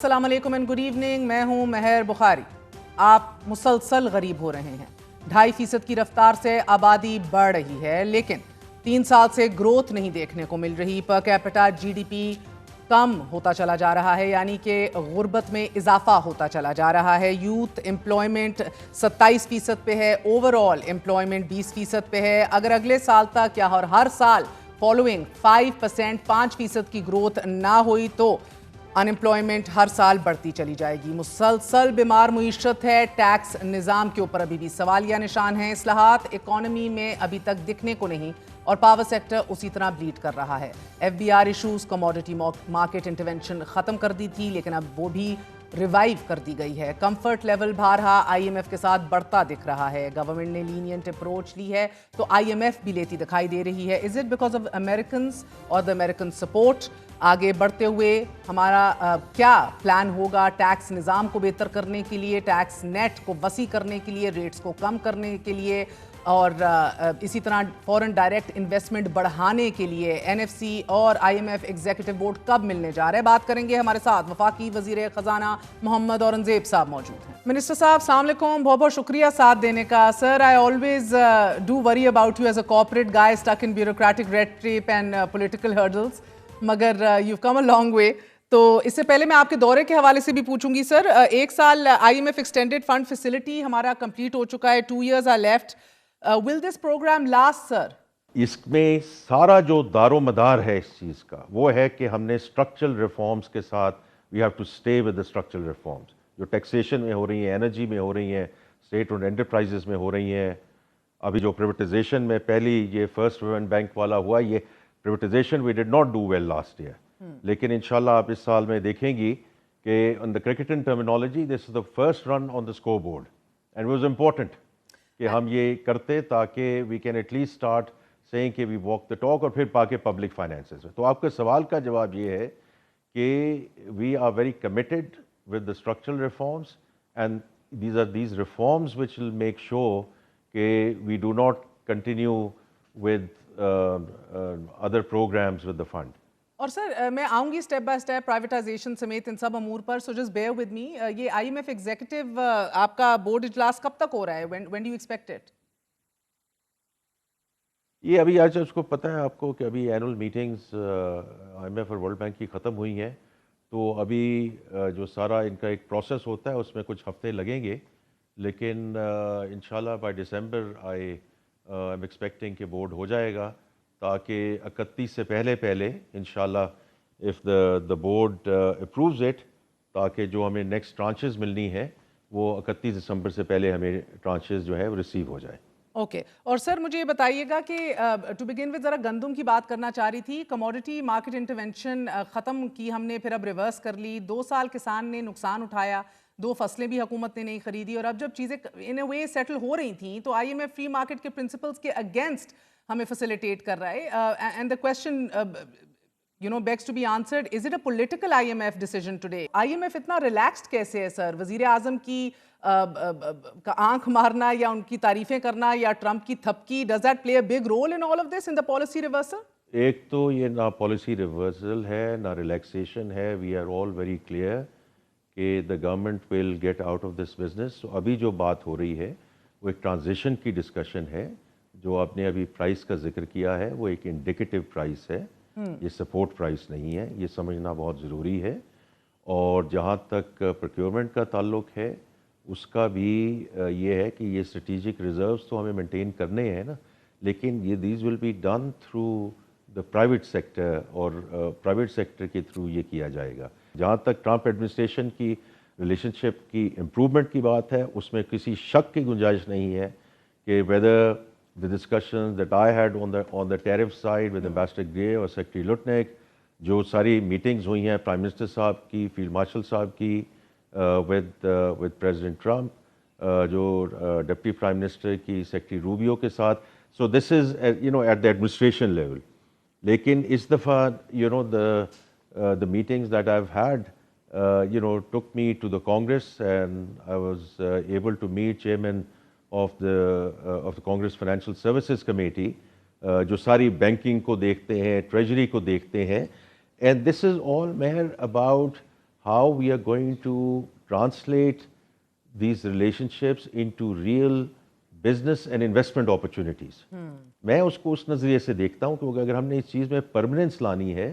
السلام علیکم and good evening. میں ہوں مہر بخاری. آپ مسلسل غریب ہو رہے ہیں. 2.5% کی رفتار سے آبادی بڑھ رہی ہے لیکن 3 سال سے گروتھ نہیں دیکھنے کو مل رہی. Per capita G D P کم ہوتا چلا جا رہا ہے, یعنی کہ غربت میں اضافہ ہوتا چلا جا رہا ہے. یوتھ امپلائمنٹ 27% پہ ہے, اوور آل امپلائمنٹ 20% پہ ہے. اگر اگلے سال تک یا ہر سال فالوئنگ 5%, 5% کی گروتھ نہ ہوئی تو ان امپلائمنٹ ہر سال بڑھتی چلی جائے گی. مسلسل بیمار معیشت ہے. ٹیکس نظام کے اوپر ابھی بھی سوالیہ نشان ہیں. اصلاحات اکانومی میں ابھی تک دکھنے کو نہیں اور پاور سیکٹر اسی طرح بلیڈ کر رہا ہے. F B R issues, commodity market intervention ختم کر دی تھی لیکن اب وہ بھی ریوائیو کر دی گئی ہے. کمفرٹ لیول بارہا آئی ایم ایف کے ساتھ بڑھتا دکھ رہا ہے. گورنمنٹ نے لینینٹ اپروچ لی ہے تو آئی ایم ایف بھی لیتی دکھائی دے رہی ہے. Is it because of Americans اور دا امریکن سپورٹ؟ آگے بڑھتے ہوئے ہمارا کیا پلان ہوگا ٹیکس نظام کو بہتر کرنے کے لیے, ٹیکس نیٹ کو وسیع کرنے کے لیے, ریٹس کو کم کرنے کے لیے اور اسی طرح فورن ڈائریکٹ انویسٹمنٹ بڑھانے کے لیے این ایف سی اور I M F executive board کب ملنے جا رہے ہیں؟ بات کریں گے. ہمارے ساتھ وفاقی وزیر خزانہ محمد اورنگزیب صاحب موجود ہیں. منسٹر صاحب السلام علیکم, بہت بہت شکریہ ساتھ دینے کا. Sir, I always do worry about you as a corporate guy stuck in bureaucratic red tape and political hurdles, مگر you come a long way. تو اس سے پہلے میں آپ کے دورے کے حوالے سے بھی پوچھوں گی. سر, 1 سال I M F extended fund facility ہمارا کمپلیٹ ہو چکا ہے. 2 years are left. Will this program last, sir? اس میں سارا جو دار و مدار ہے اس چیز کا وہ ہے کہ ہم نے اسٹرکچرل ریفارمز کے ساتھ we have to stay with the structural reforms جو ٹیکسیشن میں ہو رہی ہیں, انرجی میں ہو رہی ہیں, اسٹیٹ اور انٹرپرائزز میں ہو رہی ہیں. ابھی جو پریویٹائزیشن میں پہلی یہ فرسٹ پیمنٹ بینک والا ہوا, یہ privatization we did not do well last year. لیکن انشاءاللہ آپ اس سال میں دیکھیں گی کہ on the cricketing terminology this is the first run on the scoreboard and it was important کہ ہم یہ کرتے تاکہ we can at least start saying کہ we walk the talk اور پھر پاکے public finances میں. تو آپ کے سوال کا جواب یہ ہے کہ we are very committed with the structural reforms and these reforms which will make sure کہ we do not continue with other programs with the fund. اور سر میں آؤں گی اسٹیپ بائی اسٹیپ پرائیویٹائزیشن سمیت ان سب امور پر, so just bear with me. یہ آئی ایم ایف ایگزیکٹو آپ کا بورڈ اجلاس کب تک ہو رہا ہے؟ when do you expect it? یہ ابھی آج اس کو پتہ ہے آپ کو کہ ابھی annual meetings I M F اور ورلڈ بینک کی ختم ہوئی ہیں, تو ابھی جو سارا ان کا ایک پروسیس ہوتا ہے اس میں کچھ ہفتے لگیں گے, لیکن انشاءاللہ by December I am expecting کہ بورڈ ہو جائے گا تاکہ 31 سے پہلے انشاءاللہ اف دا بورڈ اپرووز اٹ, تاکہ جو ہمیں نیکسٹ ٹرانچز ملنی ہے وہ 31 دسمبر سے پہلے ہمیں ٹرانچز جو ہے وہ ریسیو ہو جائے. اوکے. اور سر مجھے یہ بتائیے گا کہ ٹو بگن ود ذرا گندم کی بات کرنا چاہ رہی تھی. کموڈٹی مارکیٹ انٹرونشن ختم کی ہم نے, پھر اب ریورس کر لی. 2 سال کسان نے نقصان اٹھایا, 2 فصلیں بھی حکومت نے نہیں خریدی, اور اب جب چیزیں ان اے وے سیٹل ہو رہی تھیں تو I M F free market کے پرنسپلس کے اگینسٹ ہمیں فیسیلیٹیٹ کر رہا ہے. And the question begs to be answered, is it a political IMF decision today? IMF اتنا ریلیکسڈ کیسے ہے سر؟ وزیر اعظم کی آنکھ مارنا یا ان کی تعریفیں کرنا یا ٹرمپ کی تھپکی, does that play a big role in all of this, in the policy reversal? ایک تو یہ نہ پالیسی ریورسل ہے نہ ریلیکسیشن ہے. We are all very clear کہ the government will get out of this business. ابھی جو بات ہو رہی ہے وہ ایک ٹرانزیشن کی ڈسکشن ہے. جو آپ نے ابھی پرائس کا ذکر کیا ہے وہ ایک انڈیکیٹو پرائس ہے, یہ سپورٹ پرائس نہیں ہے, یہ سمجھنا بہت ضروری ہے. اور جہاں تک پروکیورمنٹ کا تعلق ہے اس کا بھی یہ ہے کہ یہ اسٹریٹجک ریزروز تو ہمیں مینٹین کرنے ہیں نا, لیکن یہ these will be done through the private sector, اور پرائیویٹ سیکٹر کے تھرو یہ کیا جائے گا. جہاں تک ٹرمپ ایڈمنسٹریشن کی ریلیشن شپ کی امپرومنٹ کی بات ہے اس میں کسی شک کی گنجائش نہیں ہے کہ whether the discussions that I had on the tariff side with Ambassador Gray اور Secretary Lutnick, جو ساری میٹنگز ہوئی ہیں پرائم منسٹر صاحب کی, فیلڈ مارشل صاحب کی, with President Trump, جو ڈپٹی پرائم منسٹر کی سیکریٹری روبیو کے ساتھ. So this is at the administration level. لیکن اس دفعہ the meetings that I've had took me to the Congress, and I was able to meet chairman of the Congress Financial Services Committee, جو ساری banking کو دیکھتے ہیں, treasury کو دیکھتے ہیں. And this is all, Meher, about how we are going to translate these relationships into real business and investment opportunities. میں اس کو اس نظریے سے دیکھتا ہوں کہ اگر ہم نے اس چیز میں پرماننس لانی ہے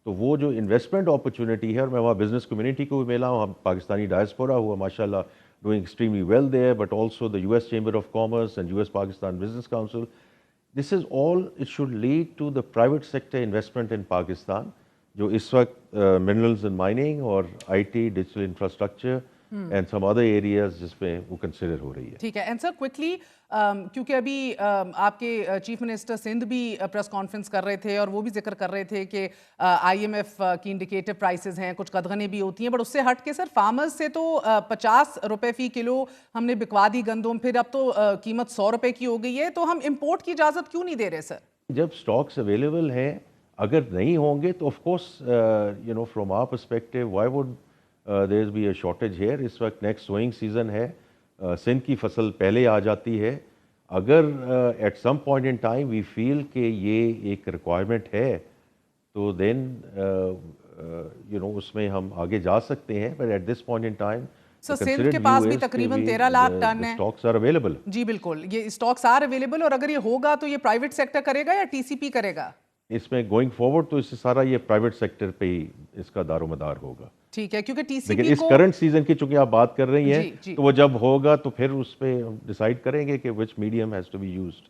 تو وہ جو انویسٹمنٹ اپرچونٹی ہے، اور میں وہاں بزنس کمیونٹی کو بھی ملا ہوں، ہم پاکستانی ڈائسپورا ہوا ماشاء اللہ doing extremely well there, but also the U S chamber of commerce and U S Pakistan business council. This is all it should lead to the private sector investment in Pakistan, جو اس وقت منرلز اینڈ مائننگ اور I T, digital infrastructure and some other areas جس پہ وہ consider ہو رہی ہے. ٹھیک ہے. اینڈ سر کوئکلی، کیونکہ ابھی آپ کے چیف منسٹر سندھ بھی پریس کانفرنس کر رہے تھے اور وہ بھی ذکر کر رہے تھے کہ آئی ایم ایف کی انڈیکیٹر پرائسز ہیں، کچھ قدغنیں بھی ہوتی ہیں، بٹ اس سے ہٹ کے سر فارمرز سے تو 50 روپے فی کلو ہم نے بکوا دی گندم، پھر اب تو قیمت 100 روپے کی ہو گئی ہے، تو ہم امپورٹ کی اجازت کیوں نہیں دے رہے سر؟ جب سٹاکس اویلیبل ہیں، اگر نہیں ہوں گے تو of course from our perspective why would there be a shortage here. اس وقت نیکسٹ سوئنگ سیزن ہے، سندھ کی فصل پہلے آ جاتی ہے. اگر at some point in time we feel کہ یہ ایک ریکوائرمنٹ ہے تو دین اس میں ہم آگے جا سکتے ہیں، but at this point in time sir Sindh کے پاس بھی تقریباً 13 لاکھ ٹن ہے. Stocks are available. جی بالکل، یہ اسٹاکس آر اویلیبل، اور اگر یہ ہوگا تو یہ پرائیویٹ سیکٹر کرے گا یا ٹی سی پی کرے گا؟ اس میں گوئنگ فارورڈ تو اس سے سارا یہ پرائیویٹ سیکٹر پہ ہی اس کا دار و مدار ہوگا. ٹھیک ہے، کیونکہ ٹی سی لیکن پی اس کرنٹ سیزن کی چونکہ آپ بات کر رہی ہیں جی. تو وہ جب ہوگا تو پھر اس پہ ڈیسائیڈ کریں گے کہ which medium has to be used.